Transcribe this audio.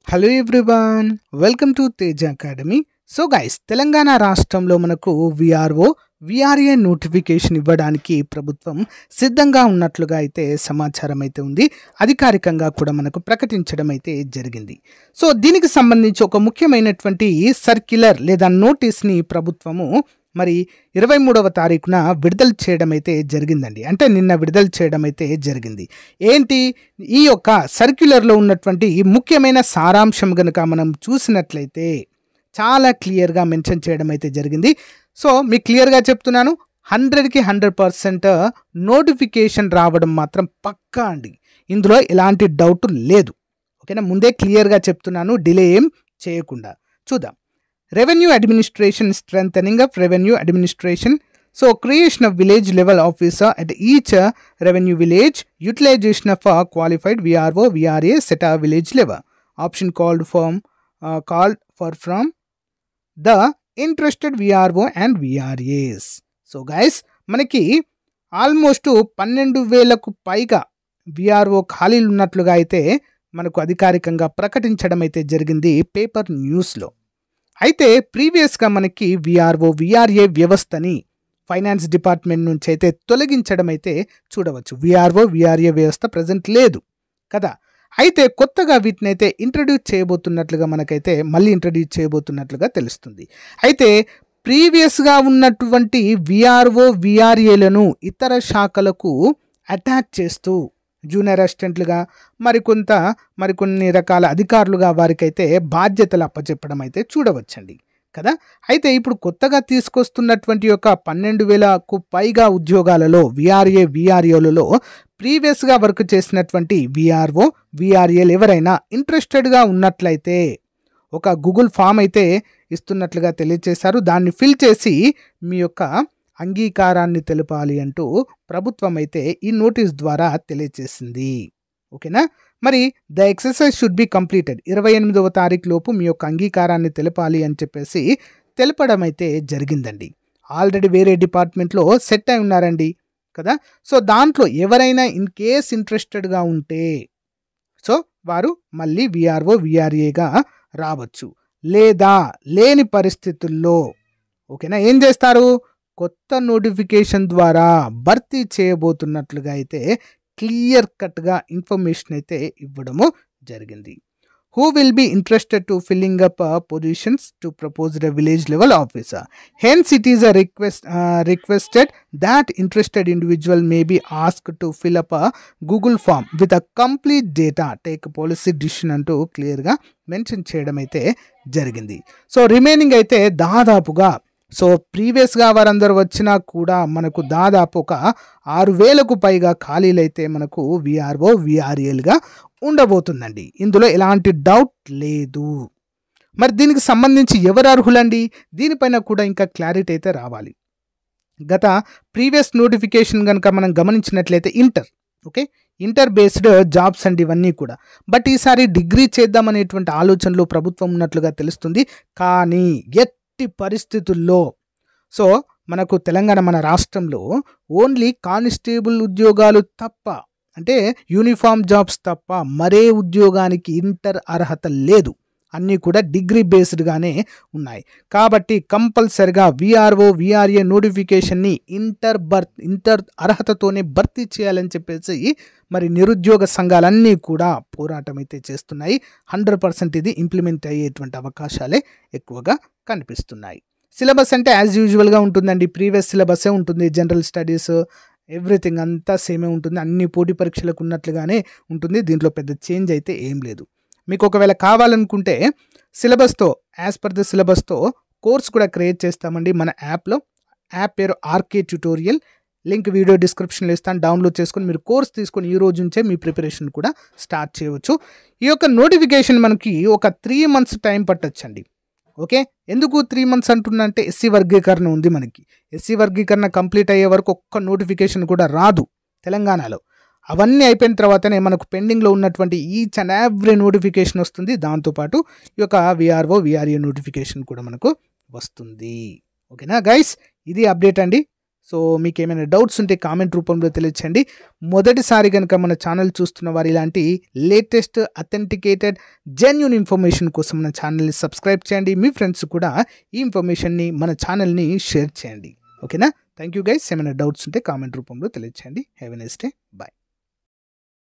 Hello everyone, welcome to Teja academy. So guys, Telangana రాష్ట్రంలో మనకు VRA notification ఇవ్వడానికి ప్రభుత్వం సిద్ధంగా ఉన్నట్లుగా అయితే సమాచారం అయితే ఉంది. అధికారికంగా కూడా మనకు ప్రకటించడం అయితే జరిగింది. సో దీనికి సంబంధించి ఒక ముఖ్యమైనటువంటి సర్క్యులర్ లేదా నోటీస్ని ప్రభుత్వము మరి 23వ తారీఖున విడుదల చేయడం అయితే జరిగిందండి. అంటే నిన్న విడుదల చేయడం అయితే జరిగింది. ఏంటి ఈ యొక్క సర్క్యులర్లో ఉన్నటువంటి ముఖ్యమైన సారాంశం కనుక మనం చూసినట్లయితే చాలా క్లియర్గా మెన్షన్ చేయడం అయితే జరిగింది. సో మీకు క్లియర్గా చెప్తున్నాను, 100కి 100% నోటిఫికేషన్ రావడం మాత్రం పక్కా అండి. ఇందులో ఎలాంటి డౌట్ లేదు. ఓకేనా, ముందే క్లియర్గా చెప్తున్నాను, డిలే ఏం చేయకుండా. చూద్దాం. Revenue Administration, strengthening of revenue administration. So creation of village level officer at each revenue village, utilization of qualified VRO, VRA set a village level. Option called for from the interested VRO and VRAs. So guys, మనకి almost 12,000కు పైగా VRO ఖాళీలు ఉన్నట్లుగా అయితే మనకు అధికారికంగా ప్రకటించడం అయితే జరిగింది పేపర్ న్యూస్లో. అయితే ప్రీవియస్గా మనకి విఆర్ఏ వ్యవస్థని ఫైనాన్స్ డిపార్ట్మెంట్ నుంచి అయితే తొలగించడం అయితే చూడవచ్చు. విఆర్ఏ వ్యవస్థ ప్రజెంట్ లేదు కదా. అయితే కొత్తగా వీటిని అయితే ఇంట్రడ్యూస్ చేయబోతున్నట్లుగా మనకైతే మళ్ళీ ఇంట్రడ్యూస్ చేయబోతున్నట్లుగా తెలుస్తుంది. అయితే ప్రీవియస్గా ఉన్నటువంటి విఆర్ఏలను ఇతర శాఖలకు అటాచ్ చేస్తూ జూనియర్ అసిస్టెంట్లుగా మరికొన్ని రకాల అధికారులుగా వారికైతే బాధ్యతలు అప్పచెప్పడం అయితే చూడవచ్చండి కదా. అయితే ఇప్పుడు కొత్తగా తీసుకొస్తున్నటువంటి యొక్క 12,000కు పైగా ఉద్యోగాలలో విఆర్ఏలలో ప్రీవియస్గా వర్క్ చేసినటువంటి విఆర్ఏలు ఎవరైనా ఇంట్రెస్టెడ్గా ఉన్నట్లయితే ఒక గూగుల్ ఫామ్ అయితే ఇస్తున్నట్లుగా తెలియజేశారు. దాన్ని ఫిల్ చేసి మీ యొక్క అంగీకారాన్ని తెలపాలి అంటూ ప్రభుత్వం అయితే ఈ నోటీస్ ద్వారా తెలియజేసింది. ఓకేనా, మరి the exercise should be completed 28వ తారీఖు లోపు మీ యొక్క అంగీకారాన్ని తెలపాలి అని చెప్పేసి తెలపడం అయితే జరిగిందండి. ఆల్రెడీ వేరే డిపార్ట్మెంట్లో సెట్ అయి ఉన్నారండి కదా. సో దాంట్లో ఎవరైనా ఇన్ కేస్ ఇంట్రెస్టెడ్గా ఉంటే సో వారు మళ్ళీ విఆర్ఏగా రావచ్చు. లేదా లేని పరిస్థితుల్లో ఓకేనా ఏం చేస్తారు, కొత్త నోటిఫికేషన్ ద్వారా భర్తీ చేయబోతున్నట్లుగా అయితే క్లియర్ కట్గా ఇన్ఫర్మేషన్ అయితే ఇవ్వడము జరిగింది. Who will be interested to filling up positions to proposed village level officer. Hence it is requested that interested individual may be ask to fill up Google form with a complete data take policy decision అంటూ క్లియర్గా mention చేయడం అయితే జరిగింది. So remaining అయితే దాదాపుగా so ప్రీవియస్గా వారందరూ వచ్చినా కూడా మనకు దాదాపు ఒక 6,000కు పైగా ఖాళీలు అయితే మనకు విఆర్ఏలుగా ఉండబోతుందండి. ఇందులో ఎలాంటి డౌట్ లేదు. మరి దీనికి సంబంధించి ఎవరు అర్హులండి, దీనిపైన కూడా ఇంకా క్లారిటీ అయితే రావాలి. గత ప్రీవియస్ నోటిఫికేషన్ కనుక మనం గమనించినట్లయితే ఇంటర్ బేస్డ్ జాబ్స్ అండి ఇవన్నీ కూడా. బట్ ఈసారి డిగ్రీ చేద్దామనేటువంటి ఆలోచనలో ప్రభుత్వం ఉన్నట్లుగా తెలుస్తుంది. కానీ పరిస్థితుల్లో సో మనకు మన రాష్ట్రంలో ఓన్లీ కానిస్టేబుల్ ఉద్యోగాలు తప్ప, అంటే యూనిఫామ్ జాబ్స్ తప్ప మరే ఉద్యోగానికి ఇంటర్ అర్హత లేదు. అన్నీ కూడా డిగ్రీ బేస్డ్గానే ఉన్నాయి. కాబట్టి కంపల్సరిగా విఆర్ఏ నోటిఫికేషన్ని ఇంటర్ అర్హతతోనే భర్తీ చేయాలని చెప్పేసి మరి నిరుద్యోగ సంఘాలన్నీ కూడా పోరాటం అయితే చేస్తున్నాయి. 100% ఇది ఇంప్లిమెంట్ అయ్యేటువంటి అవకాశాలే ఎక్కువగా కనిపిస్తున్నాయి. సిలబస్ అంటే యాజ్ యూజువల్గా ఉంటుందండి, ప్రీవియస్ సిలబసే ఉంటుంది. జనరల్ స్టడీస్ ఎవ్రీథింగ్ అంతా సేమే ఉంటుంది. అన్ని పోటీ పరీక్షలకు ఉన్నట్లుగానే ఉంటుంది. దీంట్లో పెద్ద చేంజ్ అయితే ఏం లేదు. మీకు ఒకవేళ కావాలనుకుంటే సిలబస్తో యాజ్ పర్ ద సిలబస్తో కోర్స్ కూడా క్రియేట్ చేస్తామండి మన యాప్లో. యాప్ పేరు ఆర్కే ట్యుటోరియల్, లింక్ వీడియో డిస్క్రిప్షన్లో ఇస్తాను. డౌన్లోడ్ చేసుకొని మీరు కోర్స్ తీసుకొని ఈ రోజు నుంచే మీ ప్రిపరేషన్ కూడా స్టార్ట్ చేయవచ్చు. ఈ యొక్క నోటిఫికేషన్ మనకి ఒక 3 months టైం పట్టొచ్చండి. ఓకే, ఎందుకు 3 months అంటున్నా అంటే ఎస్సీ వర్గీకరణ ఉంది మనకి. ఎస్సీ వర్గీకరణ కంప్లీట్ అయ్యే వరకు ఒక్క నోటిఫికేషన్ కూడా రాదు తెలంగాణలో. అవన్నీ అయిపోయిన తర్వాతనే మనకు పెండింగ్లో ఉన్నటువంటి ఈచ్ అండ్ ఎవ్రీ నోటిఫికేషన్ వస్తుంది. దాంతోపాటు ఈ యొక్క విఆర్ఏ నోటిఫికేషన్ కూడా మనకు వస్తుంది. ఓకేనా గైస్, ఇది అప్డేట్ అండి. సో మీకు ఏమైనా డౌట్స్ ఉంటే కామెంట్ రూపంలో తెలియచేయండి. మొదటిసారి కనుక మన ఛానల్ చూస్తున్న వారు ఇలాంటి లేటెస్ట్ అథెంటికేటెడ్ జెన్యూన్ ఇన్ఫర్మేషన్ కోసం మన ఛానల్ని సబ్స్క్రైబ్ చేయండి. మీ ఫ్రెండ్స్ కూడా ఈ ఇన్ఫర్మేషన్ని మన ఛానల్ని షేర్ చేయండి. ఓకేనా? Thank you guys. ఏమైనా డౌట్స్ ఉంటే కామెంట్ రూపంలో తెలియచేయండి. Have a nice day. Bye.